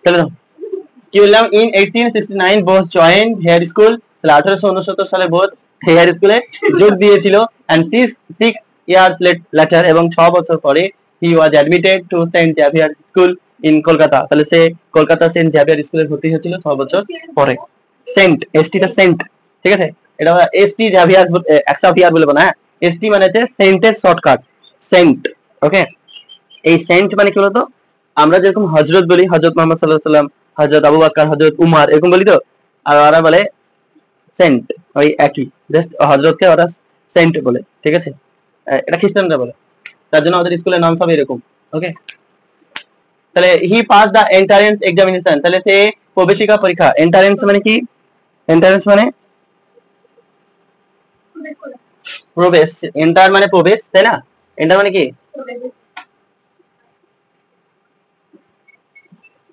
চলো কি বললাম, in 1869 Bose join Hare school, তাহলে 1869 সালে বোস হেয়ার স্কুলে যোগ দিয়েছিল, এন্ড 6 ইয়ার্স লেটার, এবং 6 বছর পরে he was admitted to saint Xavier school in Kolkata, তাহলে সে কলকাতা সেন্ট জেভিয়ার স্কুলে ভর্তি হয়েছিল 6 বছর পরে। সেন্ট, এসটিটা সেন্ট, ঠিক আছে, এটা এসটি জেভিয়ার এক্সাভিয়ার বলে না, এসটি মানে হচ্ছে সেন্টের শর্টকাট, সেন্ট। ওকে, এই সেন্ট মানে কি বলতো, আমরা যেরকম হযরত বলি, হযরত মুহাম্মদ সাল্লাল্লাহু আলাইহি ওয়াসাল্লাম, হযরত আবু বকর, হযরত উমর, এরকম বলি তো, আর ওরা বলে সেন্ট, ওই একই, জাস্ট হযরতকে ওরা সেন্ট বলে, ঠিক আছে, এটা খ্রিস্টানরা বলে, তার জন্য ওদের স্কুলের নাম সব এরকম। ওকে, তাহলে he pass the entrance examination, তাহলে সে প্রবেশিকা পরীক্ষা, এন্ট্রান্স মানে কি, এন্ট্রান্স মানে প্রবেশ, এন্টার মানে প্রবেশ, তাই না, এন্টার মানে কি,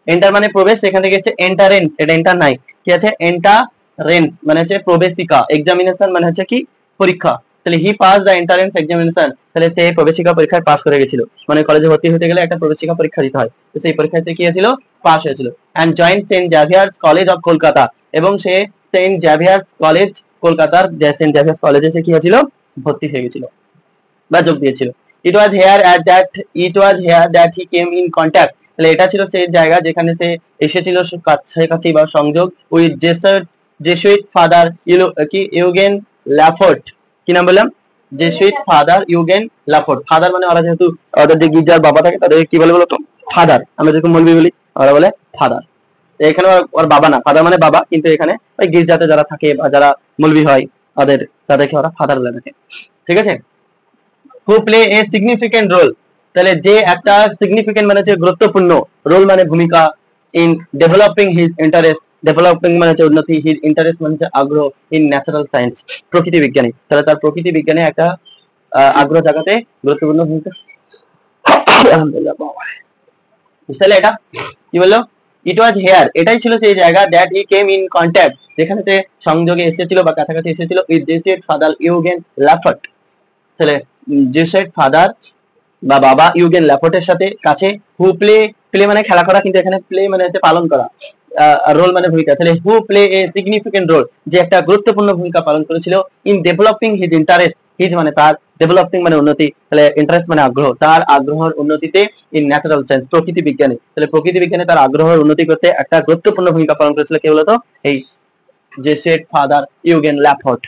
এন্টার মানে প্রবেশ, এখান থেকে হচ্ছে এন্টারেন্স, এটা এন্টার নাই, কি আছে, এন্টারেন্স মানে হচ্ছে প্রবেশিকা, এক্সামিনেশন মানে হচ্ছে কি পরীক্ষা, তাহলে he pass the entrance examination, তাহলে সে প্রবেশিকা পরীক্ষায় পাস করে গেছিল, মানে কলেজে ভর্তি হতে গেলে একটা প্রবেশিকা পরীক্ষা দিতে হয়, তো সেই পরীক্ষাতে কি হয়েছিল, পাস হয়েছিল, and join saint Xavier's college of Kolkata, এবং সে সেন্ট জেভিয়ার্স কলেজ, কলকাতার যে সেন্ট জেভিয়ার্স কলেজে সে কি হয়েছিল, ভর্তি হয়ে গেছিল বা যোগ দিয়েছিল। It was here that he came in contact, তাহলে এটা ছিল সেই জায়গা যেখানে সে এসেছিল কাছাকাছি বা সংযোগ উইথ জেসুইট ফাদার ইউগেন ল্যাফোর্ট, কি নাম বললাম, জেসুইট ফাদার ইউগেন ল্যাফোর্ট, ফাদার মানে ওরা যেহেতু ওদের যে গির্জার বাবা থাকে তাদের কি বলে বলতো, ফাদার, আমরা যেরকম মৌলবি বলি ওরা বলে ফাদার, এখানে ওর বাবা না, ফাদার মানে বাবা, কিন্তু এখানে ওই গির্জাতে যারা থাকে বা যারা মৌলবি হয় তাদেরকে ওরা ফাদার বলে থাকে, ঠিক আছে। হু প্লে এ সিগনিফিকেন্ট রোল, তাহলে যে একটা সিগনিফিকেন্ট মানে হচ্ছে গুরুত্বপূর্ণ, রোল মানে ভূমিকা, in developing his interest, developing মানে হচ্ছে উন্নতি, হিজ ইন্টারেস্ট মানে হচ্ছে আগ্রহ, ইন ন্যাচারাল সায়েন্স, প্রকৃতি বিজ্ঞানী, তাহলে তার প্রকৃতি বিজ্ঞানে একটা আগ্রহ জাগাতে গুরুত্বপূর্ণ ভূমিকা। আলহামদুলিল্লাহ, তাহলে এটা কি বললো, ইট ওয়াজ হেয়ার, এটাই ছিল সেই জায়গা, that he came in contact, যেখানে সে সংযোগে এসেছিল বা কাছাকাছি এসেছিল, উইথ জেসুইট ফাদার ইউগেন ল্যাফোর্ট, তাহলে জেসুইট ফাদার বা বাবা ইউগেন ল্যাফোর্টের সাথে কাছে, হু প্লে, প্লে মানে খেলা করা, কিন্তু এখানে প্লে মানে হচ্ছে পালন করা, রোল মানে ভূমিকা, তাহলে হু প্লে এ সিগনিফিকেন্ট রোল, যে একটা গুরুত্বপূর্ণ ভূমিকা পালন করেছিল, in developing his interest, his মানে তার, ডেভেলপিং মানে উন্নতি, তাহলে ইন্টারেস্ট মানে আগ্রহ, তার আগ্রহের উন্নতিতে, ইন ন্যাচারাল সায়েন্স প্রকৃতি বিজ্ঞানে, তাহলে প্রকৃতি বিজ্ঞানে তার আগ্রহের উন্নতি করতে একটা গুরুত্বপূর্ণ ভূমিকা পালন করেছিল কে বলতো, এই জেসুইট ফাদার ইউগেন ল্যাফোর্ট।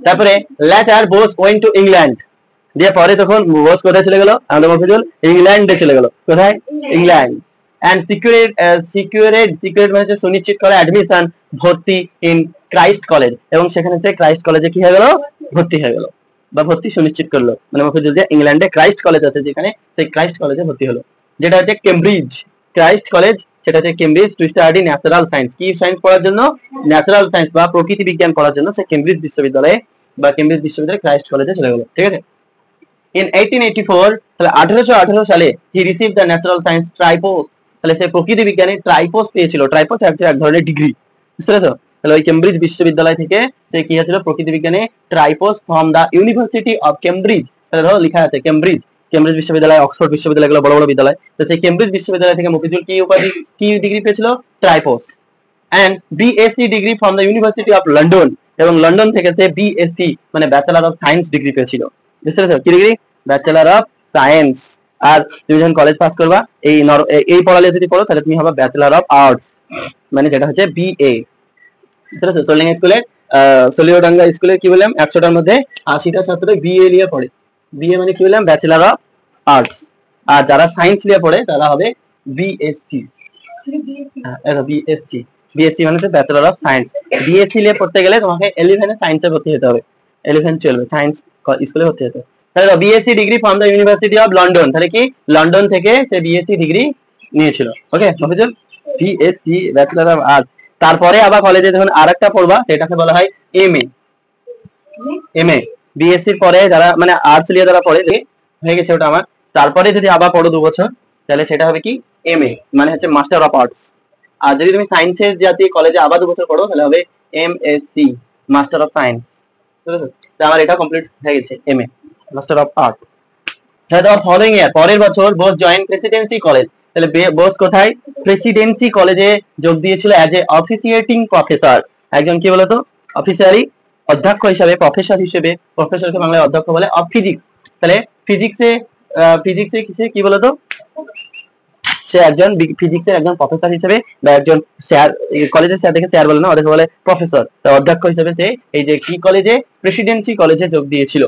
তারপরে later Bose went to England, দিয়ে পরে তখন বোস কোথায় চলে গেল, আমাদের মফিজুল ইংল্যান্ডে চলে গেল, কোথায়, ইংল্যান্ড, এন্ড সিকিউরেট মানে সুনিশ্চিত করে অ্যাডমিশন, ভর্তি, ইন ক্রাইস্ট কলেজ, এবং সেখানে সে ক্রাইস্ট কলেজে কি হয়ে গেল, ভর্তি হয়ে গেল বা ভর্তি সুনিশ্চিত করলো, মানে মফিজুল যে ইংল্যান্ডে ক্রাইস্ট কলেজ আছে যেখানে, সেই ক্রাইস্ট কলেজে ভর্তি হলো, যেটা হচ্ছে কেমব্রিজ, ক্রাইস্ট কলেজ সেটা হচ্ছে Cambridge, two study natural science, কি সায়েন্স পড়ার জন্য, ন্যাচারাল সায়েন্স বা প্রকৃতি বিজ্ঞান পড়ার জন্য সে কেমব্রিজ বিশ্ববিদ্যালয়ে বা কেমব্রিজ বিশ্ববিদ্যালয়ে ক্রাইস্ট কলেজে চলে গেল, ঠিক আছে। In 1884, তাহলে 1818 সালে he received the natural science ট্রাইপোস, তাহলে সে প্রকৃতি বিজ্ঞানে ট্রাইপোস পেয়েছিল, ট্রাইপোস হচ্ছে এক ধরনের ডিগ্রি, বুঝতে পেরেছো, তাহলে ওই কেমব্রিজ বিশ্ববিদ্যালয় থেকে সে কি হয়েছিল, প্রকৃতি বিজ্ঞানে tripos from the university of Cambridge, তাহলে ধরো লেখা আছে কেমব্রিজ, কেমব্রিজ বিশ্ববিদ্যালয়, অক্সফোর্ড বিশ্ববিদ্যালয়, এগুলো বড় বড় বিদ্যালয়, তো সেই কেমব্রিজ বিশ্ববিদ্যালয় থেকে মফিজুল কি উপাধি, কি ডিগ্রি পেয়েছিল, tripos, and BSc degree from the university of London, এবং লন্ডন থেকে সে বিএসসি মানে ব্যাচেলর অফ সায়েন্স ডিগ্রি পেয়েছিল, বুঝতে পেরেছো, কি ডিগ্রি, ব্যাচেলর অফ সায়েন্স। আর তুমি যখন কলেজ পাস করবা এই পড়ালে যদি পড়ো তাহলে তুমি হবে ব্যাচেলর অফ আর্টস, মানে যেটা হচ্ছে বিএ, বুঝতে পেরেছো। সোলিং স্কুলে সলিওডাঙ্গা স্কুলে কি বললাম, 100টার মধ্যে 80টা ছাত্র বিএ নিয়ে পড়ে, বিএ মানে কি বললাম, ব্যাচেলর অফ আর্টস, আর যারা সায়েন্স নিয়ে পড়ে তারা হবে বিএসসি, বিএসসি, বিএসসি মানে হচ্ছে ব্যাচেলর অফ সায়েন্স। বিএসসি নিয়ে পড়তে গেলে তোমাকে 11 এ সায়েন্সে ভর্তি হতে হবে, 11 12 সায়েন্স স্কুলে ভর্তি হতে হবে। তাহলে BSc degree from the university of London, তাহলে কি লন্ডন থেকে সে বিএসসি ডিগ্রি নিয়েছিল, okay Mofizul, BSc bachelor of arts. তারপরে আবার কলেজে যখন আরেকটা পড়বা সেটাকে বলা হয় এমএ, এমএ বিএসসির পরে যারা মানে আর্টস নিয়ে যারা পড়ে, হয়ে গেছে ওটা আমার, তারপরে যদি আবার পড়ো 2 বছর তাহলে সেটা হবে কি এমএ, মানে হচ্ছে মাস্টার অফ আর্টস। আর যদি তুমি সায়েন্সের জাতীয় কলেজে আবার 2 বছর পড়ো তাহলে হবে এমএসসি, মাস্টার অফ সায়েন্স, বুঝছো, তো আমার এটা কমপ্লিট হয়ে গেছে MA, master of art. Following year, পরের বছর বোস জয়েন প্রেসিডেন্সি কলেজ, তাহলে বোস কোথায়? প্রেসিডেন্সি কলেজে যোগ দিয়েছিল অ্যাজ এ অফিসিয়েটিং প্রফেসর, একজন কি বলতো অফিসারি অধ্যক্ষ হিসেবে, প্রফেসর হিসেবে, প্রফেসরকে বাংলায় অধ্যক্ষ বলে, অফ ফিজিক্স। তাহলে ফিজিক্সে ফিজিক্সে কি বলতো, সে একজন ফিজিক্সের একজন প্রফেসর হিসেবে বা একজন স্যার, কলেজের স্যার দেখে স্যার বলে না, ওদেরকে বলে প্রফেসর, তো অধ্যক্ষ হিসেবে সে এই যে কি কলেজে, প্রেসিডেন্সি কলেজে যোগ দিয়েছিল।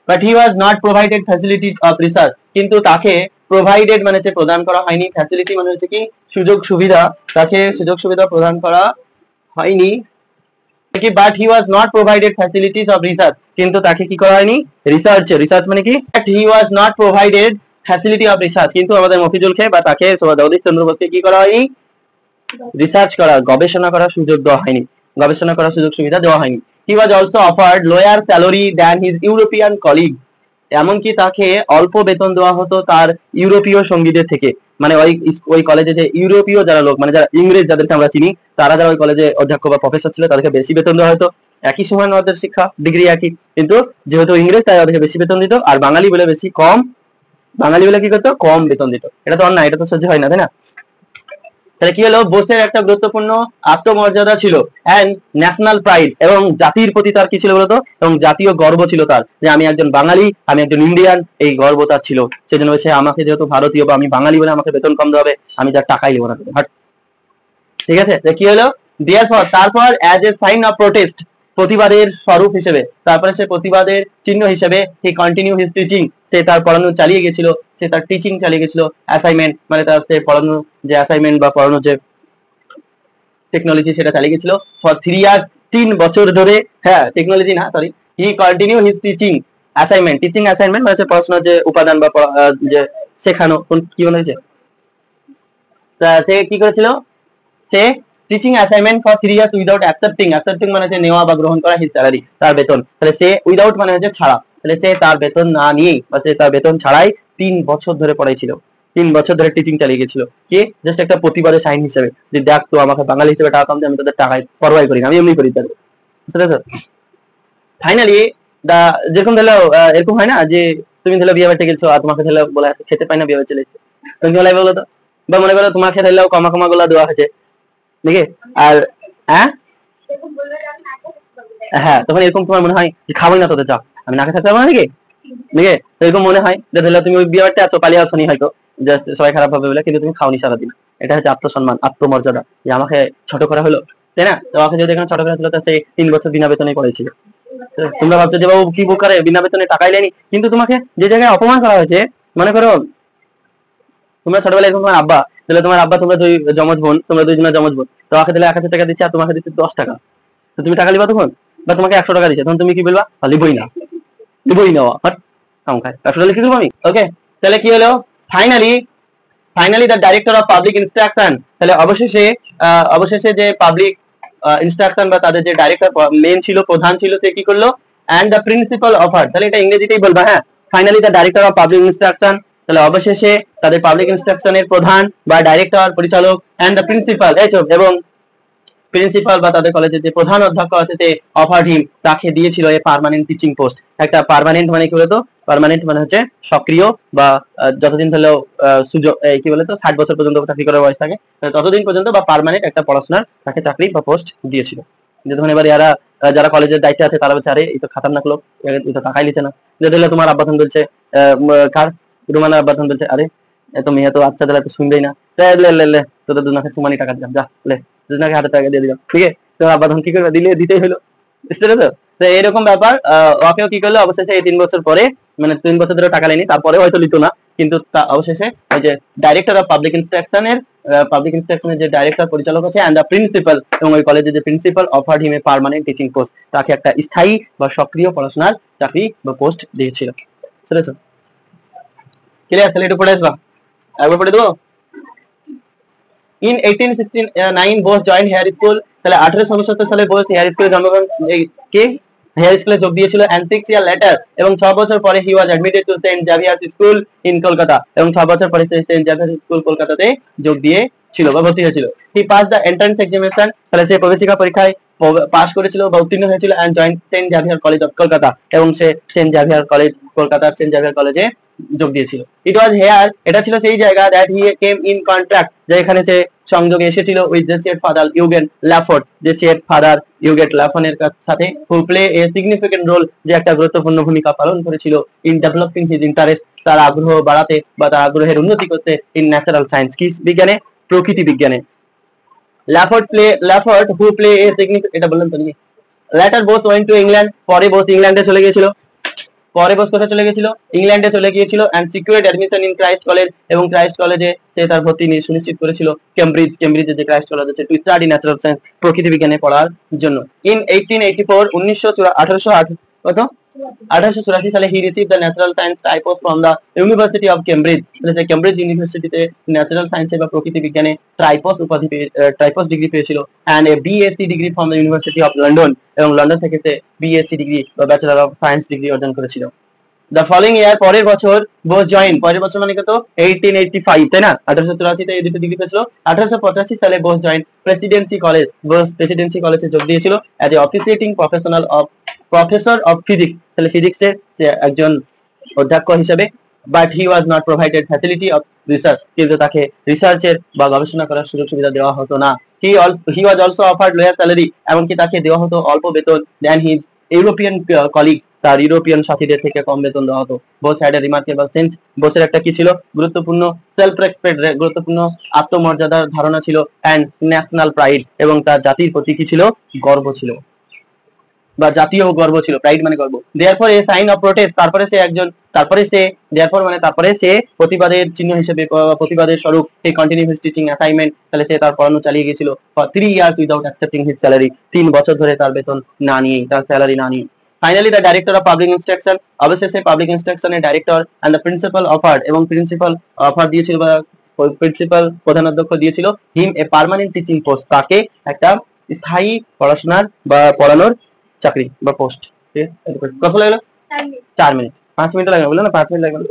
But he was not provided facilities of research, কিন্তু তাকে প্রোভাইডেড মানে হচ্ছে প্রদান করা হয়নি, ফ্যাসিলিটি মানে হচ্ছে কি সুযোগ সুবিধা, তাকে সুযোগ সুবিধা প্রদান করা হয়নি, but he was not provided facilities of research, কিন্তু তাকে কি করা হয়নি রিসার্চ, রিসার্চ মানে কি, he was not provided facility of research, কিন্তু আমাদের মফিজুল কে বা তাকে জগদীশ চন্দ্র বোসকে কি করা হয়নি, রিসার্চ করা, গবেষণা করার সুযোগ দেওয়া হয়নি, গবেষণা করার সুযোগ সুবিধা দেওয়া হয়নি। He was also offered lower salary than his European colleague, এমনকি তাকে অল্প বেতন দেওয়া হতো তার ইউরোপীয় সঙ্গীদের থেকে, মানে ওই কলেজে যে ইউরোপীয় যারা লোক, মানে যারা ইংরেজ যাদেরকে আমরা চিনি, তারা যারা ওই কলেজে অধ্যক্ষ বা প্রফেসর ছিল তাদেরকে বেশি বেতন দেওয়া হতো, একই সময় ওদের শিক্ষা ডিগ্রি একই, কিন্তু যেহেতু ইংরেজ তাই ওদেরকে বেশি বেতন দিত, আর বাঙালি বলে বেশি কম, বাঙালি বলে কি করতো কম বেতন দিত। এটা তো অন্যায়, এটা তো সহ্য হয় না, তাই না? তাহলে কি হলো, বোসের একটা গুরুত্বপূর্ণ আত্মমর্যাদা ছিল এন্ড ন্যাশনাল প্রাইড, এবং জাতির প্রতি তার কি ছিল বলতো, এবং জাতীয় গর্ব ছিল তার, যে আমি একজন বাঙালি, আমি একজন ইন্ডিয়ান, এই গর্ব তার ছিল। সেজন্য হচ্ছে আমাকে যেহেতু ভারতীয় বা আমি বাঙালি বলে আমাকে বেতন কম দেওয়া হবে, আমি যার টাকাই নেবো না, ঠিক আছে? কি হলো, দেয়ারফর তারপর as a sign of protest, প্রতিবাদের স্বরূপ হিসেবে, তারপরে সে প্রতিবাদের চিহ্ন হিসেবে হি কন্টিনিউ হিজ টিচিং, সে তার পড়ানো চালিয়ে গেছিল, সে তার টিচিং চালিয়ে গেছিল, অ্যাসাইনমেন্ট মানে তার সে পড়ানো যে অ্যাসাইনমেন্ট বা পড়ানো যে টেকনোলজি সেটা চালিয়ে গেছিল ফর 3 ইয়ার্স, 3 বছর ধরে। হ্যাঁ, টেকনোলজি না, সরি, হি continue his teaching assignment, teaching assignment মানে হচ্ছে পড়াশোনার যে উপাদান বা যে শেখানো, কি বলা হয়েছে, তা সে কি করেছিল, সে teaching assignment for 3 years without accepting, accepting মানে হচ্ছে নেওয়া বা গ্রহণ করা, হিজ স্যালারি তার বেতন, তাহলে সে উইদাউট মানে হচ্ছে ছাড়া, তাহলে সে তার বেতন না নিয়েই বা সে তার বেতন ছাড়াই 3 বছর ধরে পড়াইছিল, 3 বছর ধরে টিচিং চালিয়ে গেছিল, কি জাস্ট একটা প্রতিবাদের সাইন হিসেবে, যে দেখ তো আমাকে বাঙালি হিসেবে টাকা কম দিয়ে আমি তাদের টাকায় পরোয়াই করি না, আমি এমনি করি তাদের, বুঝতে পেরেছো? ফাইনালি দা, যেরকম ধরো এরকম হয় না যে তুমি ধরো বিয়ে বাড়িতে গেছো আর তোমাকে ধরো বলা আছে খেতে পাই না বিয়ে বাড়ি চলে এসেছে, তুমি কি বলে বলো তো, বা মনে করো তোমাকে ধরলেও কমা কমা গুলা দেওয়া হয়েছে, নাকি? আর হ্যাঁ হ্যাঁ, তখন এরকম তোমার মনে হয় যে খাবোই না তোদের, চা আমি না খেতে থাকতে পারবো না, নাকি? নাকি? তো এরকম মনে হয় যে ধরো তুমি ওই বিয়ে বাড়িতে আছো, পালিয়ে আসো নি হয়তো, জাস্ট সবাই খারাপ ভাবে বলে, কিন্তু তুমি খাওনি সারাদিন, এটা হচ্ছে আত্মসম্মান, আত্মমর্যাদা, যে আমাকে ছোট করা হলো, তাই না? তো আমাকে যদি এখানে ছোট করা হলো, তো সে 3 বছর বিনা বেতনে করেছিল। তোমরা ভাবছো যে বাবু কি করে বিনা বেতনে টাকাই লেনি, কিন্তু তোমাকে যে জায়গায় অপমান করা হয়েছে, মনে করো তোমরা ছোটবেলায় এরকম তোমার আব্বা, তাহলে তোমার আব্বা, তোমরা দুই জমজ বোন, তোমরা দুইজনের জমজ বোন, তোমাকে তাহলে 1000 টাকা দিচ্ছে আর তোমাকে দিচ্ছে 10 টাকা, তো তুমি টাকা লিবা তখন, বা তোমাকে 100 টাকা দিচ্ছে, তখন তুমি কি বলবা, লিবই না, লিবই না, হাট কাম খায়, 100 টাকা লিখে দেবো আমি, ওকে? তাহলে কি হলো, finally the director of public instruction, তাহলে অবশেষে যে পাবলিক ইনস্ট্রাকশন বা তাদের যে ডাইরেক্টর মেন ছিল, প্রধান ছিল, সে কি করলো, এন্ড দ্য প্রিন্সিপাল অফার, তাহলে এটা ইংরেজিতেই বলবা, হ্যাঁ, finally the director of public instruction, তাহলে অবশেষে তাদের পাবলিক ইনস্ট্রাকশনের প্রধান বা ডাইরেক্টর পরিচালক, এন্ড দ্য প্রিন্সিপাল, এই তো, এবং প্রিন্সিপাল বা তাদের কলেজের যে প্রধান অধ্যক্ষ আছে সে অফার্ড হিম, তাকে দিয়েছিল এ পার্মানেন্ট টিচিং পোস্ট, একটা পার্মানেন্ট মানে কি বলতো, পার্মানেন্ট মানে হচ্ছে সক্রিয় বা যতদিন ধরলেও সুযোগ, কি বলতো 60 বছর পর্যন্ত চাকরি করার বয়স থাকে ততদিন পর্যন্ত, বা পার্মানেন্ট একটা পড়াশোনার তাকে চাকরি বা পোস্ট দিয়েছিল। যে তখন এবার এরা যারা কলেজের দায়িত্বে আছে তারা বলছে আরে এই তো খাতারনাক লোক, এই তো টাকাই লিছে না, যে ধরলে তোমার আব্বাথন বলছে, কার রুমানা আব্বাথন বলছে আরে এত মেয়ে তো আচ্ছা দিলে তো শুনবেই না, তোদের দুজনকে সুমানি টাকা দিলাম, যা লে দুজনকে 1000 টাকা দিয়ে দিলাম, ঠিক আছে? তো আব্বাথন কি করবে, দিলে দিতেই হলো, বুঝতে পেরেছো? তো এরকম ব্যাপার, ওকেও কি করলো অবশেষে এই 3 বছর পরে, মানে 3 বছর ধরে টাকা নেয়নি, তারপরে হয়তো লিতো না, কিন্তু অবশেষে ওই যে ডাইরেক্টর অফ পাবলিক ইনস্ট্রাকশনের যে ডাইরেক্টর পরিচালক আছে এন্ড দ্য প্রিন্সিপাল, এবং ওই কলেজের যে principal offered him a permanent teaching post, তাকে একটা স্থায়ী বা সক্রিয় পড়াশোনার চাকরি বা পোস্ট দিয়েছিল, বুঝেছো? ক্লিয়ার? তাহলে একটু পড়ে আসবা, একবার পড়ে দেবো। In 1869 Bose join Hare school, তাহলে 1869 সালে বোস হেয়ার স্কুলে জন্মগ্রহণ, কে হেয়ার স্কুলে যোগ দিয়েছিল, এন্ড 6 ইয়ার লেটার, এবং 6 বছর পরে he was admitted to saint Xavier's school in Kolkata, এবং 6 বছর পরে সেন্ট জেভিয়ার্স স্কুল কলকাতাতে যোগ দিয়েছিল বা ভর্তি হয়েছিল। He pass the entrance examination, তাহলে সে প্রবেশিকা পরীক্ষায় পাস করেছিল বা উত্তীর্ণ হয়েছিল, and join saint Xavier college of Kolkata, এবং সে সেন্ট জেভিয়ার কলেজ, কলকাতার সেন্ট জেভিয়ার কলেজে যোগ দিয়েছিল। ইট ওয়াজ হেয়ার, এটা ছিল সেই জায়গা, that he came in contact, যে এখানে সে সংযোগে এসেছিল with the said father Eugene Lafont, যে সেড ফাদার ইউগেট ল্যাফনের সাথে, who play a significant role, যে একটা গুরুত্বপূর্ণ ভূমিকা পালন করেছিল ইন ডেভেলপিং হিজ ইন্টারেস্ট, তার আগ্রহ বাড়াতে বা তার আগ্রহের উন্নতি করতে, ইন ন্যাচারাল সায়েন্স, কি বিজ্ঞানে, প্রকৃতি বিজ্ঞানে। ল্যাফোর্ট হু প্লে এ সিগনিফিকেন্ট, এটা বললাম তো নাকি। Letter Bose went to England, পরে বোস ইংল্যান্ডে চলে গিয়েছিল, পরে বোস কোথায় চলে গিয়েছিল, ইংল্যান্ডে চলে গিয়েছিল, and secured admission in Christ college, এবং ক্রাইস্ট কলেজে সে তার ভর্তি সুনিশ্চিত করেছিল, কেমব্রিজে যে ক্রাইস্ট কলেজ আছে, টু স্টাডি ন্যাচারাল সায়েন্স, প্রকৃতি বিজ্ঞানে পড়ার জন্য। ইন 1884 কত 1884 সালে he receive the natural science tripos from the university of Cambridge, সে কেমব্রিজ ইউনিভার্সিটিতে ন্যাচারাল সায়েন্সে বা প্রকৃতি বিজ্ঞানে ট্রাইপস উপাধি ট্রাইপস ডিগ্রি পেয়েছিল, and a BSc degree from the university of London, এবং লন্ডন থেকে সে বিএসসি ডিগ্রি বা ব্যাচেলর অফ সায়েন্স ডিগ্রি অর্জন করেছিল। দ্য ফলোইং ইয়ার, পরের বছর বোস জয়েন, পরের বছর মানে কত 1885, তাই না, 1884 তে এই দুটো ডিগ্রি পেয়েছিল। 1885 সালে Bose join Presidency college, Bose Presidency কলেজে যোগ দিয়েছিল as a অফিসিয়েটিং professor of physics, তাহলে ফিজিক্সের একজন অধ্যক্ষ হিসেবে। But he was not provided facility of research, কিন্তু তাকে রিসার্চের বা গবেষণা করার সুযোগ সুবিধা দেওয়া হতো না। He was also offered lower salary, এমনকি তাকে দেওয়া হতো অল্প বেতন দেন হিজ ইউরোপিয়ান কলিগস, তার ইউরোপিয়ান সাথীদের থেকে কম বেতন দেওয়া হতো। Bose had a remarkable sense, বোসের একটা কি ছিল, গুরুত্বপূর্ণ সেলফ রেসপেক্ট, গুরুত্বপূর্ণ আত্মমর্যাদার ধারণা ছিল, এন্ড ন্যাশনাল প্রাইড, এবং তার জাতির প্রতি কি ছিল, গর্ব ছিল বা জাতীয় গর্ব ছিল, প্রাইড মানে গর্ব। Therefore a sign of protest, তারপরে সে প্রতিবাদের চিহ্ন হিসেবে, প্রতিবাদের স্বরূপ, he continue his teaching assignment, তাহলে সে তার পড়ানো চালিয়ে গিয়েছিল for 3 years without accepting his salary, 3 বছর ধরে তার বেতন না নিয়ে, তার স্যালারি না নিয়ে। Finally the director of public instruction, অবশেষে পাবলিক ইনস্ট্রাকশনের director and the principal offered, এবং প্রিন্সিপাল অফার দিয়েছিল বা প্রিন্সিপাল প্রধান অধ্যক্ষ দিয়েছিল him a permanent teaching post, তাকে একটা স্থায়ী পড়াশোনার বা পড়ানোর চাকরি বা পোস্ট। কত লাগলো, 4 মিনিট, 5 মিনিট লাগবে, বললো না 5 মিনিট লাগবে।